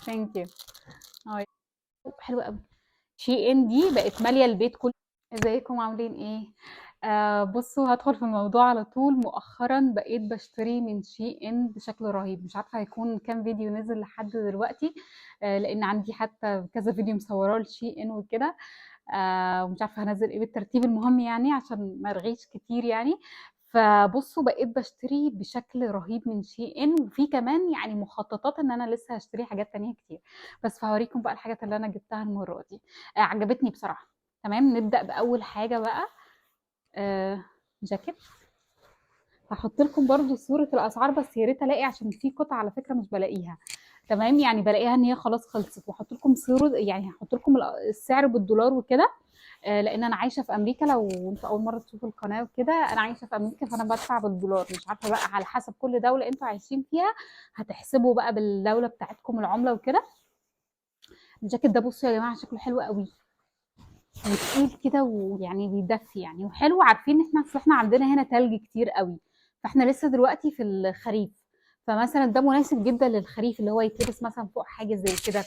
ثانك يو. حلوه قوي. شي ان دي بقت ماليه البيت كله. ازيكم عاملين ايه؟ بصوا هدخل في الموضوع على طول. مؤخرا بقيت بشتري من شي ان بشكل رهيب، مش عارفه هيكون كام فيديو نزل لحد دلوقتي. لان عندي حتى كذا فيديو مصوراه لشي ان وكده. ومش عارفه هنزل ايه بالترتيب، المهم يعني عشان ما ارغيش كتير يعني. فبصوا بقيت بشتري بشكل رهيب من شي ان، وفي كمان يعني مخططات ان انا لسه هشتري حاجات تانية كتير. بس فهوريكم بقى الحاجات اللي انا جبتها المره دي. عجبتني بصراحه. تمام، نبدا باول حاجه بقى. جاكيت. هحط لكم برضو صوره الاسعار، بس يا ريت الاقي عشان في قطع على فكره مش بلاقيها. تمام، يعني بلاقيها ان هي خلاص خلصت، واحط لكم صوره، يعني هحط لكم السعر بالدولار وكده. لان انا عايشه في امريكا، لو انتوا اول مره تشوفوا القناه وكده، انا عايشه في امريكا فانا بدفع بالدولار. مش عارفه بقى على حسب كل دوله انتوا عايشين فيها هتحسبوا بقى بالدوله بتاعتكم العمله وكده. الجاكيت ده بصوا يا جماعه شكله حلو قوي، وتقيل كده ويعني بيدفي يعني وحلو. عارفين احنا اصل احنا عندنا هنا تلج كتير قوي، فاحنا لسه دلوقتي في الخريف. فمثلا ده مناسب جدا للخريف، اللي هو يتلبس مثلا فوق حاجه زي كده.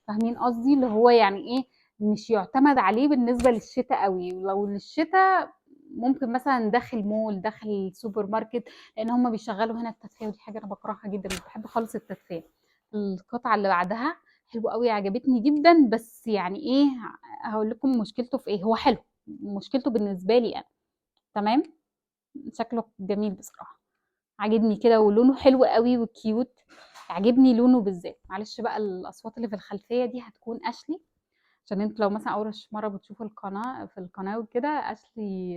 فاهمين قصدي؟ اللي هو يعني ايه، مش يعتمد عليه بالنسبه للشتاء قوي. لو للشتاء ممكن مثلا داخل مول، داخل سوبر ماركت، لان هم بيشغلوا هنا التدفئه، ودي حاجه انا بكرهها جدا، مش بحب خالص التدفئه. القطعه اللي بعدها حلوه قوي، عجبتني جدا. بس يعني ايه، هقول لكم مشكلته في ايه. هو حلو، مشكلته بالنسبه لي انا. تمام. شكله جميل بصراحه، عاجبني كده ولونه حلو قوي وكيوت. عجبني لونه بالذات. معلش بقى الاصوات اللي في الخلفيه دي هتكون اشلي، عشان انتوا لو مثلا اول مره بتشوفوا القناه في القناه وكده. اشلي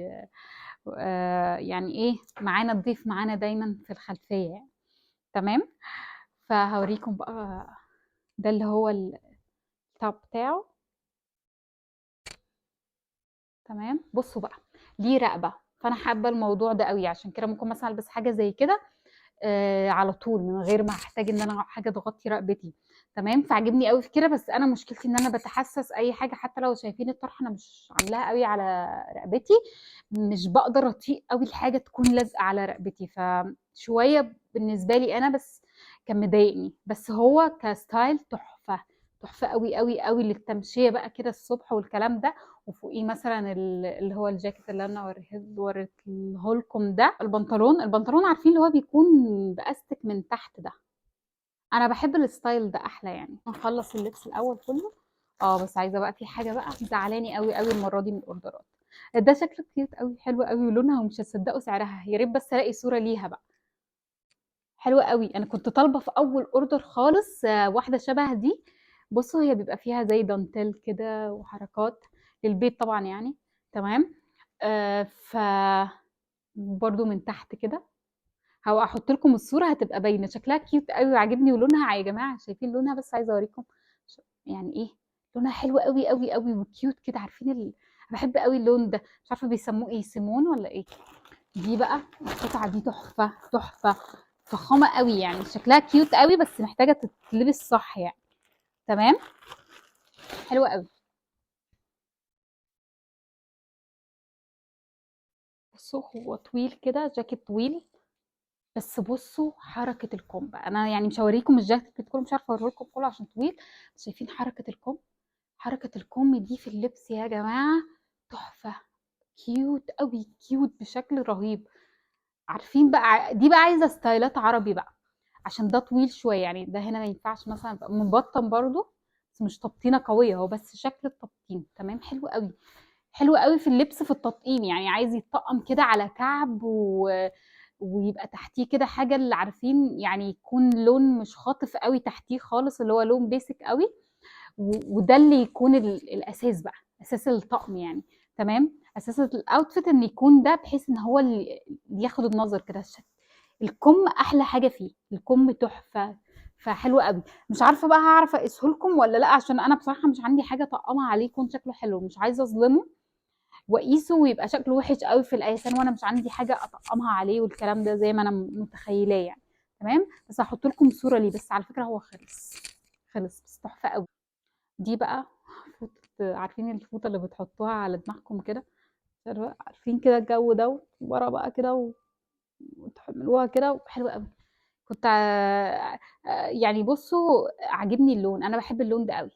يعني ايه، معانا الضيف معانا دايما في الخلفيه يعني. تمام. فهوريكم بقى. ده اللي هو التوب بتاعه. تمام، بصوا بقى، ليه رقبه. فانا حابه الموضوع ده قوي، عشان كده ممكن مثلا البس حاجه زي كده على طول من غير ما احتاج ان انا حاجه تغطي رقبتي. تمام، فعجبني قوي في كده. بس انا مشكلتي ان انا بتحسس اي حاجه، حتى لو شايفين الطرحه انا مش عاملاها قوي على رقبتي. مش بقدر اطيق قوي الحاجه تكون لازقه على رقبتي، فشويه بالنسبه لي انا بس كان مضايقني. بس هو كستايل تحفه، تحفه قوي قوي قوي للتمشيه بقى كده الصبح والكلام ده. وفوقيه مثلا اللي هو الجاكيت اللي انا وريته لكم ده. البنطلون عارفين اللي هو بيكون باستك من تحت ده. انا بحب الستايل ده احلى يعني. هنخلص اللبس الاول كله. بس عايزه بقى في حاجه بقى زعلاني قوي قوي المره دي من الاوردرات. ده شكله كيوت قوي، حلو قوي ولونها، ومش هتصدقوا سعرها. يا ريت بس الاقي صوره ليها بقى. حلوه قوي. انا كنت طالبه في اول اوردر خالص واحده شبه دي. بصوا هي بيبقى فيها زي دانتيل كده وحركات للبيت طبعا يعني. تمام. ف برضو من تحت كده. هو احط لكم الصوره هتبقى باينه، شكلها كيوت قوي وعاجبني. ولونها يا جماعه شايفين لونها؟ بس عايزه اوريكم يعني ايه. لونها حلو قوي قوي قوي وكيوت كده. عارفين بحب قوي اللون ده. مش عارفه بيسموه ايه، سيمون ولا ايه. دي بقى القطعه دي تحفه تحفه، فخامه قوي يعني. شكلها كيوت قوي بس محتاجه تتلبس صح يعني. تمام. حلوه قوي. بصوا هو طويل كده، جاكيت طويل. بس بصوا حركه الكم بقى، انا يعني مش هوريكم الجاكيت كله، مش عارفه اوريكم كله عشان طويل. بس شايفين حركه الكم؟ حركة الكم دي في اللبس يا جماعة تحفة. كيوت قوي، كيوت بشكل رهيب. عارفين بقى دي بقى عايزة ستايلات عربي بقى، عشان ده طويل شوية يعني. ده هنا ما ينفعش مثلا يبقى مبطن برضو، بس مش تبطينة قوية، هو بس شكل التبطين. تمام، حلو قوي. حلو قوي في اللبس في التطقيم يعني. عايز يتطقم كده على كعب ويبقى تحتيه كده حاجة اللي عارفين يعني، يكون لون مش خاطف قوي تحتيه خالص، اللي هو لون بيسك قوي. وده اللي يكون الاساس بقى، اساس الطقم يعني. تمام، اساس الاوتفيت ان يكون ده، بحيث ان هو اللي ياخد النظر كده. الكم احلى حاجه فيه، الكم تحفه. فحلو قوي. مش عارفه بقى هعرف اقيسه لكم ولا لا، عشان انا بصراحه مش عندي حاجه طقمه عليه يكون شكله حلو. مش عايزه اظلمه واقيسه ويبقى شكله وحش قوي في القياسان، وانا مش عندي حاجه اطقمها عليه والكلام ده زي ما انا متخيلاه يعني. تمام، بس هحط لكم صوره ليه. بس على فكره هو خلص، خلص بس تحفه قوي. دي بقى فوطة. عارفين الفوطة اللي بتحطوها على دماغكم كده؟ عارفين كده الجو ده ورا بقى كده وتحملوها كده حلوة قوي. كنت يعني بصوا عاجبني اللون، انا بحب اللون ده قوي.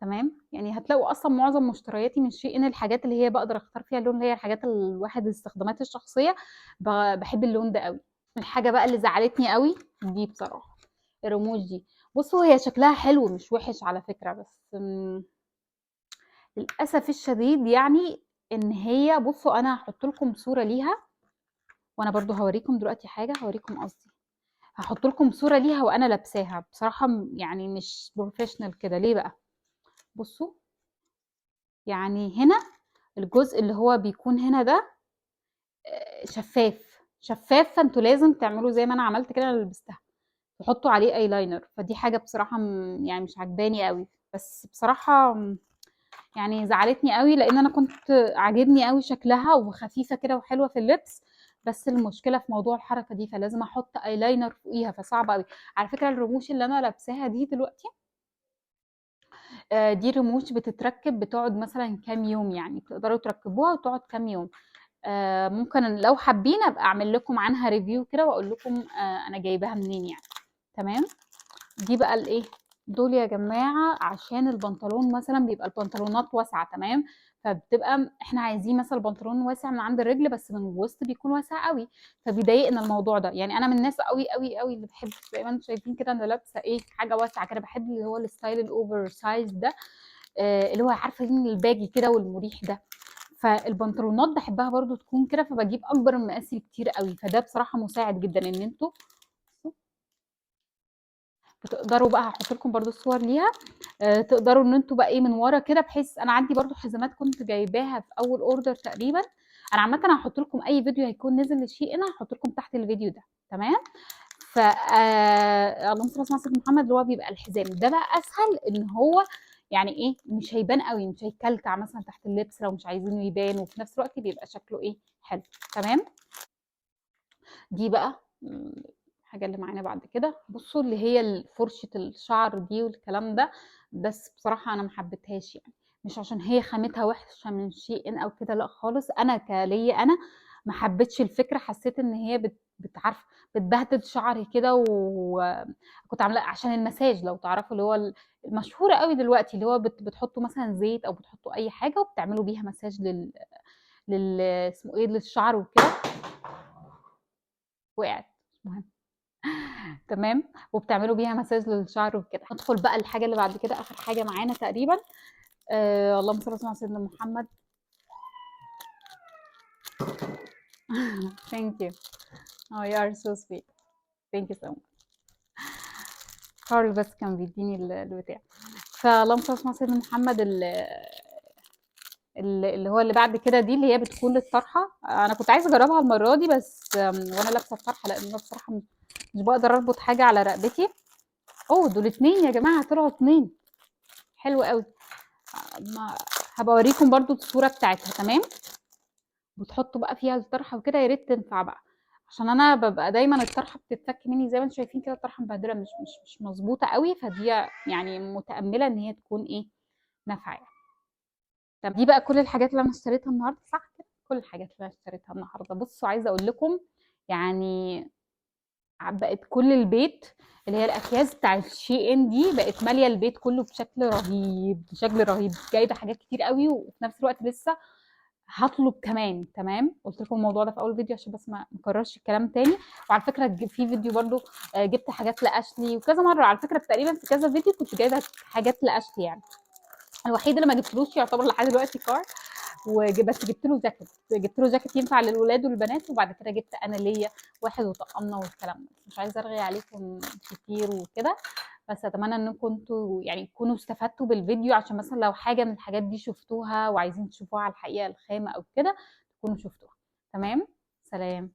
تمام، يعني هتلاقوا اصلا معظم مشترياتي من شيء ان الحاجات اللي هي بقدر اختار فيها اللون، اللي هي الحاجات الواحد الاستخدامات الشخصيه، بحب اللون ده قوي. الحاجه بقى اللي زعلتني قوي دي بصراحه، الرموش دي. بصوا هي شكلها حلو مش وحش على فكره، بس للاسف الشديد يعني ان هي، بصوا انا هحط لكم صوره ليها، وانا برضو هوريكم دلوقتي حاجه، هوريكم قصدي هحط لكم صوره ليها وانا لابساها. بصراحه يعني مش بروفيشنال كده. ليه بقى؟ بصوا، يعني هنا الجزء اللي هو بيكون هنا ده شفاف شفاف، فانتوا لازم تعملوا زي ما انا عملت كده، انا لبستها تحطوا عليه ايلاينر. فدي حاجه بصراحه يعني مش عجباني قوي، بس بصراحه يعني زعلتني قوي، لان انا كنت عاجبني قوي شكلها وخفيفه كده وحلوه في اللبس. بس المشكله في موضوع الحركه دي، فلازم احط ايلاينر فوقيها، فصعب قوي. على فكره الرموش اللي انا لابساها دي دلوقتي، دي رموش بتتركب، بتقعد مثلا كام يوم، يعني تقدروا تركبوها وتقعد كام يوم. ممكن لو حابين ابقى اعمل لكم عنها ريفيو كده واقول لكم انا جايباها منين يعني. تمام. دي بقى الايه، دول يا جماعه عشان البنطلون مثلا بيبقى البنطلونات واسعه، تمام، فبتبقى احنا عايزين مثلا البنطلون واسع من عند الرجل بس من الوسط بيكون واسع قوي، فبيضايقنا الموضوع ده. يعني انا من الناس قوي قوي قوي اللي بحب، زي ما انتم شايفين كده انا لابسه ايه، حاجه واسعه كده، بحب اللي هو الستايل الاوفر سايز ده، اللي هو عارفه الباجي كده والمريح ده. فالبنطلونات بحبها برضو تكون كده، فبجيب اكبر من مقاسي بكتير قوي، فده بصراحه مساعد جدا ان انتوا بتقدروا بقى. هحط لكم برضو الصور ليها، تقدروا ان انتوا بقى ايه من ورا كده، بحيث انا عندي برضو حزامات كنت جايباها في اول اوردر تقريبا. انا عامه هحط لكم اي فيديو هيكون نزل لشيء انا هحط لكم تحت الفيديو ده. تمام. ف اللهم صل على سيدنا محمد، اللي هو بيبقى الحزام ده بقى اسهل ان هو يعني ايه، مش هيبان قوي، مش هيكلكع مثلا تحت اللبس لو مش عايزينه يبان، وفي نفس الوقت بيبقى شكله ايه، حلو. تمام. دي بقى الحاجه اللي معانا بعد كده، بصوا اللي هي فرشه الشعر دي والكلام ده، بس بصراحه انا ما حبيتهاش يعني. مش عشان هي خامتها وحشه من شيء او كده، لا خالص، انا كليا انا ما حبيتش الفكره، حسيت ان هي بتعرف بتبهدل شعري كده. وكنت عامله عشان المساج، لو تعرفوا اللي هو المشهوره قوي دلوقتي، اللي هو بتحطوا مثلا زيت او بتحطوا اي حاجه وبتعملوا بيها مساج اسمه ايه، للشعر وكده. وقعت، مش مهم. تمام. وبتعملوا بيها مساج للشعر وكده. ندخل بقى الحاجه اللي بعد كده، اخر حاجه معانا تقريبا. اللهم صل على سيدنا محمد. Thank you. Oh, you are so sweet. Thank you so much. كارل بس كان بيديني البتاع. فاللهم صل على سيدنا محمد، اللي هو اللي بعد كده دي، اللي هي بتكون للطرحه. انا كنت عايزه اجربها المره دي، بس وانا لابسه الطرحه، لان انا بصراحه مش بقدر اربط حاجه على رقبتي. اوه، دول اتنين يا جماعه، طلعوا اتنين، حلو قوي. هبقى اوريكم برضو الصوره بتاعتها. تمام. وتحطوا بقى فيها الطرحه وكده، يا ريت تنفع بقى، عشان انا ببقى دايما الطرحه بتتفك مني، زي ما انتم شايفين كده الطرحه مبهدله، مش مظبوطه قوي، فدي يعني متامله ان هي تكون ايه، نافعه يعني. طب دي بقى كل الحاجات اللي انا اشتريتها النهارده، صح كده؟ كل الحاجات اللي انا اشتريتها النهارده. بصوا عايزه اقول لكم يعني، بقت كل البيت، اللي هي الاكياس بتاع الشي ان دي، بقت ماليه البيت كله بشكل رهيب، بشكل رهيب. جايبه حاجات كتير قوي، وفي نفس الوقت لسه هطلب كمان. تمام. قلت لكم الموضوع ده في اول فيديو عشان بس ما اكررش الكلام تاني. وعلى فكره في فيديو برضو جبت حاجات لاشلي، وكذا مره على فكره، تقريبا في كذا فيديو كنت جايبه حاجات لاشلي يعني. الوحيد اللي ما جبتلوش يعتبر لحد دلوقتي كار، بس جبت له جاكيت، جبت له جاكيت ينفع للولاد والبنات، وبعد كده جبت انا ليا واحد وطقمنا والكلام ده. مش عايزه ارغي عليكم كتير وكده، بس اتمنى انكم انتوا يعني تكونوا استفدتوا بالفيديو، عشان مثلا لو حاجه من الحاجات دي شفتوها وعايزين تشوفوها على الحقيقه الخام او كده، تكونوا شفتوها. تمام. سلام.